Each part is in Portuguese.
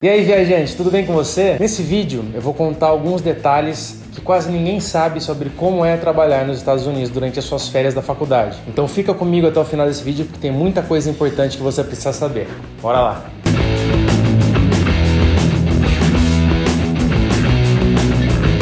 E aí, viajante, tudo bem com você? Nesse vídeo eu vou contar alguns detalhes que quase ninguém sabe sobre como é trabalhar nos Estados Unidos durante as suas férias da faculdade. Então fica comigo até o final desse vídeo porque tem muita coisa importante que você precisa saber. Bora lá!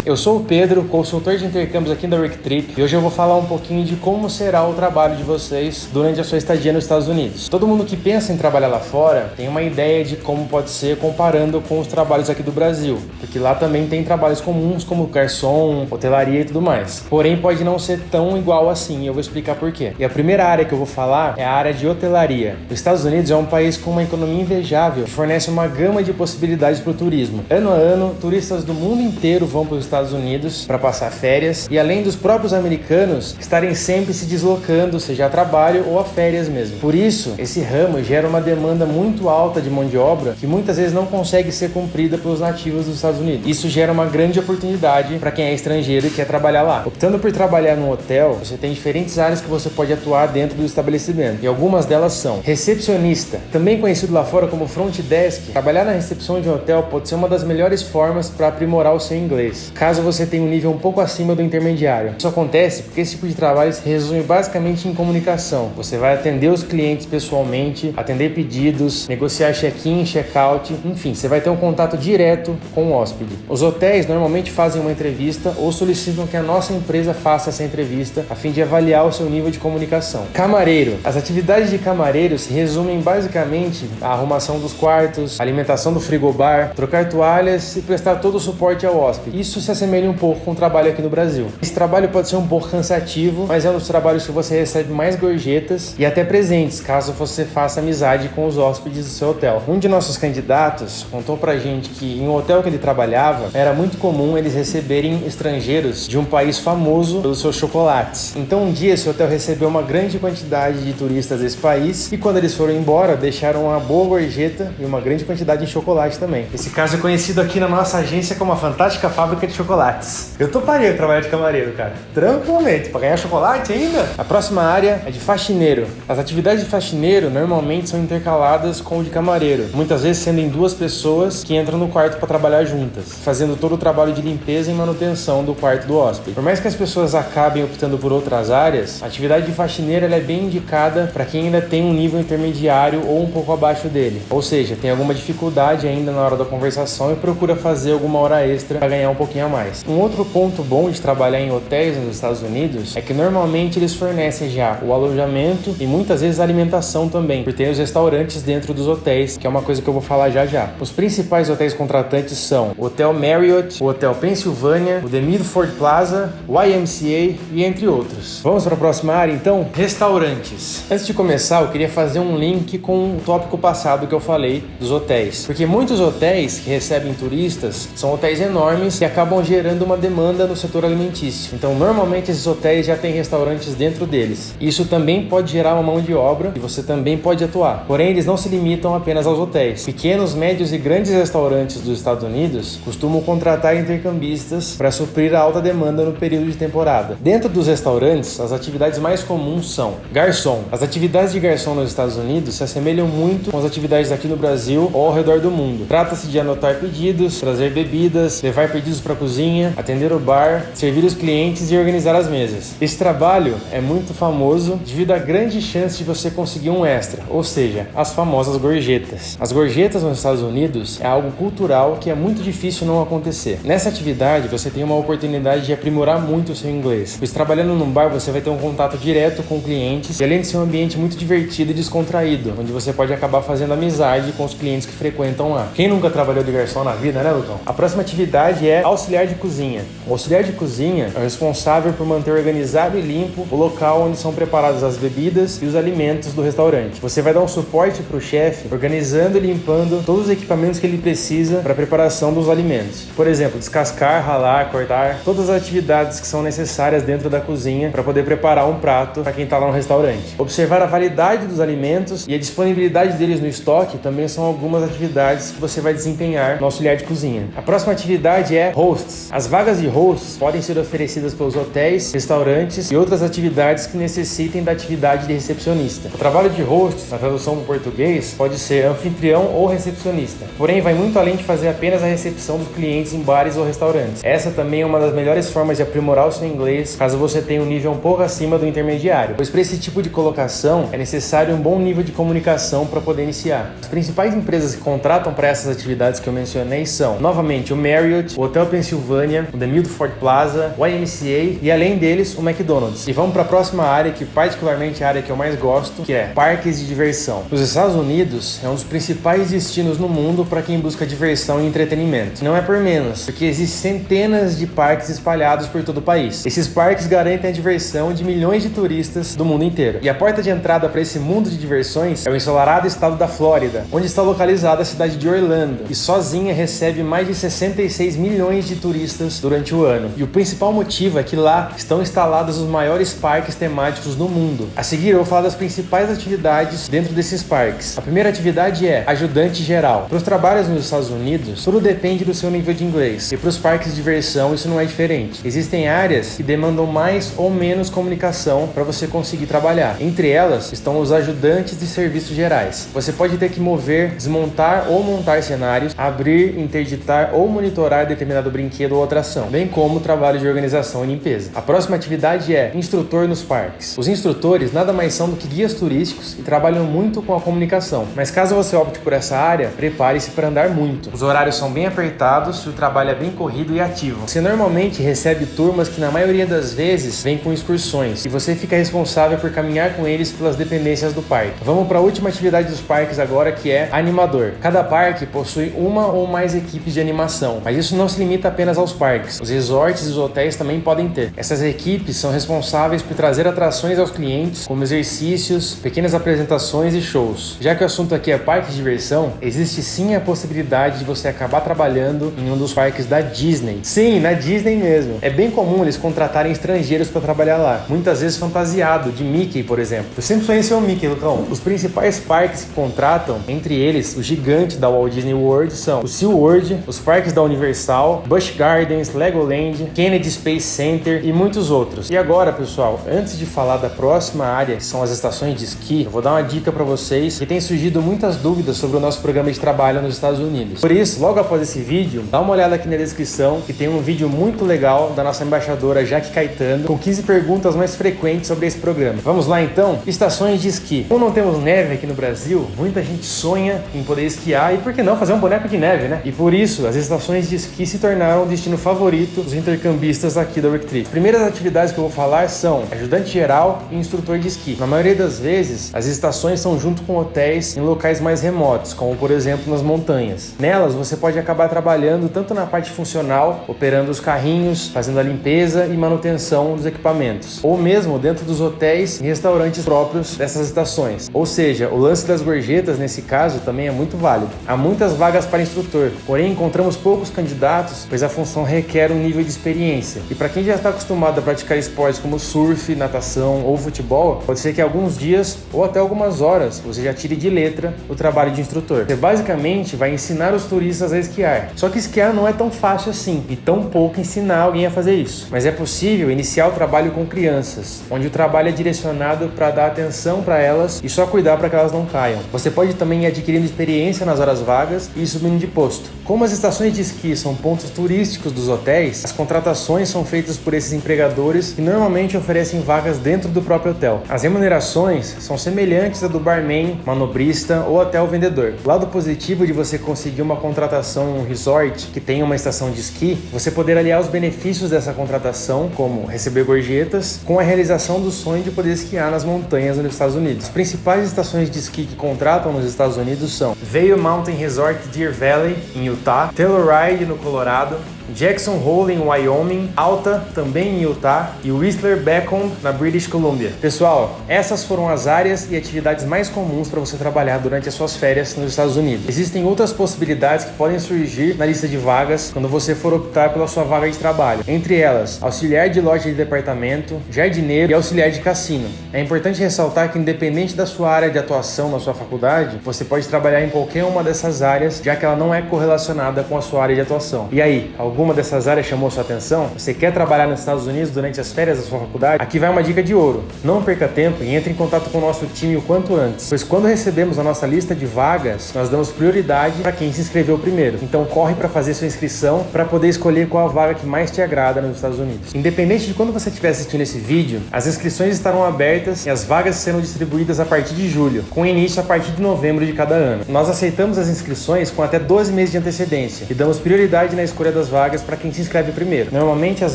Eu sou o Pedro, consultor de intercâmbios aqui da RickTrip, e hoje eu vou falar um pouquinho de como será o trabalho de vocês durante a sua estadia nos Estados Unidos. Todo mundo que pensa em trabalhar lá fora tem uma ideia de como pode ser comparando com os trabalhos aqui do Brasil, porque lá também tem trabalhos comuns como garçom, hotelaria e tudo mais. Porém, pode não ser tão igual assim, e eu vou explicar por quê. E a primeira área que eu vou falar é a área de hotelaria. Os Estados Unidos é um país com uma economia invejável, que fornece uma gama de possibilidades para o turismo. Ano a ano, turistas do mundo inteiro vão para os Estados Unidos para passar férias, e além dos próprios americanos estarem sempre se deslocando, seja a trabalho ou a férias mesmo. Por isso, esse ramo gera uma demanda muito alta de mão de obra que muitas vezes não consegue ser cumprida pelos nativos dos Estados Unidos. Isso gera uma grande oportunidade para quem é estrangeiro e quer trabalhar lá. Optando por trabalhar no hotel, você tem diferentes áreas que você pode atuar dentro do estabelecimento, e algumas delas são recepcionista, também conhecido lá fora como front desk. Trabalhar na recepção de um hotel pode ser uma das melhores formas para aprimorar o seu inglês, caso você tenha um nível um pouco acima do intermediário. Isso acontece porque esse tipo de trabalho se resume basicamente em comunicação. Você vai atender os clientes pessoalmente, atender pedidos, negociar check-in, check-out, enfim, você vai ter um contato direto com o hóspede. Os hotéis normalmente fazem uma entrevista ou solicitam que a nossa empresa faça essa entrevista a fim de avaliar o seu nível de comunicação. Camareiro. As atividades de camareiro se resumem basicamente à arrumação dos quartos, alimentação do frigobar, trocar toalhas e prestar todo o suporte ao hóspede. Isso se assemelha um pouco com o trabalho aqui no Brasil. Esse trabalho pode ser um pouco cansativo, mas é um dos trabalhos que você recebe mais gorjetas e até presentes, caso você faça amizade com os hóspedes do seu hotel. Um de nossos candidatos contou pra gente que em um hotel que ele trabalhava, era muito comum eles receberem estrangeiros de um país famoso pelos seus chocolates. Então um dia esse hotel recebeu uma grande quantidade de turistas desse país e quando eles foram embora, deixaram uma boa gorjeta e uma grande quantidade de chocolate também. Esse caso é conhecido aqui na nossa agência como a fantástica fábrica de chocolates. Eu toparia trabalhar de camareiro, cara. Tranquilamente. Pra ganhar chocolate ainda? A próxima área é de faxineiro. As atividades de faxineiro normalmente são intercaladas com o de camareiro, muitas vezes sendo em duas pessoas que entram no quarto para trabalhar juntas, fazendo todo o trabalho de limpeza e manutenção do quarto do hóspede. Por mais que as pessoas acabem optando por outras áreas, a atividade de faxineiro ela é bem indicada para quem ainda tem um nível intermediário ou um pouco abaixo dele. Ou seja, tem alguma dificuldade ainda na hora da conversação e procura fazer alguma hora extra para ganhar um pouquinho a mais. Um outro ponto bom de trabalhar em hotéis nos Estados Unidos é que normalmente eles fornecem já o alojamento e muitas vezes a alimentação também, porque tem os restaurantes dentro dos hotéis, que é uma coisa que eu vou falar já já. Os principais hotéis contratantes são o Hotel Marriott, o Hotel Pennsylvania, o The Milford Plaza, o YMCA e entre outros. Vamos para a próxima área então? Restaurantes. Antes de começar, eu queria fazer um link com o tópico passado que eu falei dos hotéis, porque muitos hotéis que recebem turistas são hotéis enormes e acabam gerando uma demanda no setor alimentício. Então, normalmente esses hotéis já têm restaurantes dentro deles. Isso também pode gerar uma mão de obra e você também pode atuar. Porém, eles não se limitam apenas aos hotéis. Pequenos, médios e grandes restaurantes dos Estados Unidos costumam contratar intercambistas para suprir a alta demanda no período de temporada. Dentro dos restaurantes, as atividades mais comuns são garçom. As atividades de garçom nos Estados Unidos se assemelham muito com as atividades aqui no Brasil ou ao redor do mundo. Trata-se de anotar pedidos, trazer bebidas, levar pedidos para a cozinha, atender o bar, servir os clientes e organizar as mesas. Esse trabalho é muito famoso devido à grande chance de você conseguir um extra, ou seja, as famosas gorjetas. As gorjetas nos Estados Unidos é algo cultural que é muito difícil não acontecer. Nessa atividade você tem uma oportunidade de aprimorar muito o seu inglês, pois trabalhando num bar você vai ter um contato direto com clientes e além de ser um ambiente muito divertido e descontraído, onde você pode acabar fazendo amizade com os clientes que frequentam lá. Quem nunca trabalhou de garçom na vida, né, Lucão? A próxima atividade é auxiliar de cozinha. O auxiliar de cozinha é o responsável por manter organizado e limpo o local onde são preparadas as bebidas e os alimentos do restaurante. Você vai dar um suporte para o chefe, organizando e limpando todos os equipamentos que ele precisa para a preparação dos alimentos. Por exemplo, descascar, ralar, cortar, todas as atividades que são necessárias dentro da cozinha para poder preparar um prato para quem está lá no restaurante. Observar a validade dos alimentos e a disponibilidade deles no estoque também são algumas atividades que você vai desempenhar no auxiliar de cozinha. A próxima atividade é host. hosts. As vagas de hosts podem ser oferecidas pelos hotéis, restaurantes e outras atividades que necessitem da atividade de recepcionista. O trabalho de hosts, na tradução para o português, pode ser anfitrião ou recepcionista. Porém, vai muito além de fazer apenas a recepção dos clientes em bares ou restaurantes. Essa também é uma das melhores formas de aprimorar o seu inglês, caso você tenha um nível um pouco acima do intermediário, pois para esse tipo de colocação é necessário um bom nível de comunicação para poder iniciar. As principais empresas que contratam para essas atividades que eu mencionei são, novamente, o Marriott, o Hotel Pennsylvania, o The Milford Plaza, o YMCA e, além deles, o McDonald's. E vamos para a próxima área, que particularmente é a área que eu mais gosto, que é parques de diversão. Os Estados Unidos é um dos principais destinos no mundo para quem busca diversão e entretenimento. Não é por menos, porque existem centenas de parques espalhados por todo o país. Esses parques garantem a diversão de milhões de turistas do mundo inteiro. E a porta de entrada para esse mundo de diversões é o ensolarado estado da Flórida, onde está localizada a cidade de Orlando, e sozinha recebe mais de 66 milhões de turistas durante o ano. E o principal motivo é que lá estão instalados os maiores parques temáticos do mundo. A seguir eu vou falar das principais atividades dentro desses parques. A primeira atividade é ajudante geral. Para os trabalhos nos Estados Unidos, tudo depende do seu nível de inglês, e para os parques de diversão isso não é diferente. Existem áreas que demandam mais ou menos comunicação para você conseguir trabalhar. Entre elas estão os ajudantes de serviços gerais. Você pode ter que mover, desmontar ou montar cenários, abrir, interditar ou monitorar determinado brinquedo ou atração, bem como o trabalho de organização e limpeza. A próxima atividade é instrutor nos parques. Os instrutores nada mais são do que guias turísticos e trabalham muito com a comunicação, mas caso você opte por essa área, prepare-se para andar muito. Os horários são bem apertados e o trabalho é bem corrido e ativo. Você normalmente recebe turmas que na maioria das vezes vêm com excursões e você fica responsável por caminhar com eles pelas dependências do parque. Vamos para a última atividade dos parques agora, que é animador. Cada parque possui uma ou mais equipes de animação, mas isso não se limita apenas aos parques. Os resorts e os hotéis também podem ter. Essas equipes são responsáveis por trazer atrações aos clientes, como exercícios, pequenas apresentações e shows. Já que o assunto aqui é parque de diversão, existe sim a possibilidade de você acabar trabalhando em um dos parques da Disney. Sim, na Disney mesmo. É bem comum eles contratarem estrangeiros para trabalhar lá, muitas vezes fantasiado, de Mickey, por exemplo. Eu sempre sonhei ser o Mickey, Lucão. Os principais parques que contratam, entre eles o gigante da Walt Disney World, são o SeaWorld, os parques da Universal, Busch Gardens, Legoland, Kennedy Space Center e muitos outros. E agora, pessoal, antes de falar da próxima área, que são as estações de esqui, eu vou dar uma dica para vocês, que tem surgido muitas dúvidas sobre o nosso programa de trabalho nos Estados Unidos. Por isso, logo após esse vídeo, dá uma olhada aqui na descrição, que tem um vídeo muito legal da nossa embaixadora Jaque Caetano, com 15 perguntas mais frequentes sobre esse programa. Vamos lá então? Estações de esqui. Como não temos neve aqui no Brasil, muita gente sonha em poder esquiar e, por que não, fazer um boneco de neve, né? E por isso, as estações de esqui se tornaram o destino favorito dos intercambistas aqui da Rick Trip. Primeiras atividades que eu vou falar são ajudante geral e instrutor de esqui. Na maioria das vezes, as estações são junto com hotéis em locais mais remotos, como por exemplo nas montanhas. Nelas, você pode acabar trabalhando tanto na parte funcional, operando os carrinhos, fazendo a limpeza e manutenção dos equipamentos, ou mesmo dentro dos hotéis e restaurantes próprios dessas estações. Ou seja, o lance das gorjetas nesse caso também é muito válido. Há muitas vagas para instrutor, porém encontramos poucos candidatos, pois a função requer um nível de experiência. E para quem já está acostumado a praticar esportes como surf, natação ou futebol, pode ser que alguns dias ou até algumas horas você já tire de letra o trabalho de instrutor. Você basicamente vai ensinar os turistas a esquiar. Só que esquiar não é tão fácil assim, e tão pouco ensinar alguém a fazer isso. Mas é possível iniciar o trabalho com crianças, onde o trabalho é direcionado para dar atenção para elas e só cuidar para que elas não caiam. Você pode também ir adquirindo experiência nas horas vagas e ir subindo de posto. Como as estações de esqui são pontos turísticos dos hotéis, as contratações são feitas por esses empregadores que normalmente oferecem vagas dentro do próprio hotel. As remunerações são semelhantes à do barman, manobrista ou até o vendedor. O lado positivo de você conseguir uma contratação em um resort que tem uma estação de esqui, você poder aliar os benefícios dessa contratação, como receber gorjetas, com a realização do sonho de poder esquiar nas montanhas nos Estados Unidos. As principais estações de esqui que contratam nos Estados Unidos são Vail Mountain Resort Deer Valley, em Utah, Telluride, no Colorado, Jackson Hole em Wyoming, Alta, também em Utah, e Whistler Beacon, na British Columbia. Pessoal, essas foram as áreas e atividades mais comuns para você trabalhar durante as suas férias nos Estados Unidos. Existem outras possibilidades que podem surgir na lista de vagas quando você for optar pela sua vaga de trabalho. Entre elas, auxiliar de loja de departamento, jardineiro e auxiliar de cassino. É importante ressaltar que, independente da sua área de atuação na sua faculdade, você pode trabalhar em qualquer uma dessas áreas, já que ela não é correlacionada com a sua área de atuação. E aí, Alguma dessas áreas chamou sua atenção? Você quer trabalhar nos Estados Unidos durante as férias da sua faculdade? Aqui vai uma dica de ouro. Não perca tempo e entre em contato com o nosso time o quanto antes, pois quando recebemos a nossa lista de vagas, nós damos prioridade para quem se inscreveu primeiro. Então corre para fazer sua inscrição para poder escolher qual a vaga que mais te agrada nos Estados Unidos. Independente de quando você estiver assistindo esse vídeo, as inscrições estarão abertas e as vagas serão distribuídas a partir de julho, com início a partir de novembro de cada ano. Nós aceitamos as inscrições com até 12 meses de antecedência e damos prioridade na escolha das vagas para quem se inscreve primeiro. Normalmente as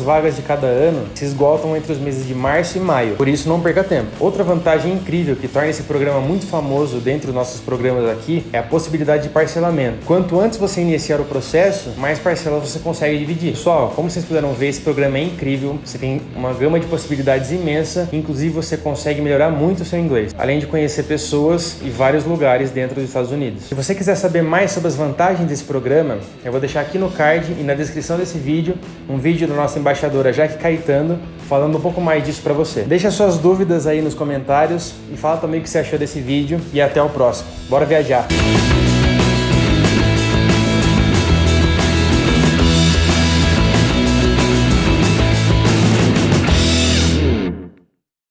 vagas de cada ano se esgotam entre os meses de março e maio, por isso não perca tempo. Outra vantagem incrível que torna esse programa muito famoso dentre os nossos programas aqui é a possibilidade de parcelamento. Quanto antes você iniciar o processo, mais parcelas você consegue dividir. Pessoal, como vocês puderam ver, esse programa é incrível, você tem uma gama de possibilidades imensa, inclusive você consegue melhorar muito o seu inglês, além de conhecer pessoas e vários lugares dentro dos Estados Unidos. Se você quiser saber mais sobre as vantagens desse programa, eu vou deixar aqui no card e na descrição desse vídeo um vídeo da nossa embaixadora Jaque Caetano falando um pouco mais disso para você. Deixa suas dúvidas aí nos comentários e fala também o que você achou desse vídeo e até o próximo. Bora viajar!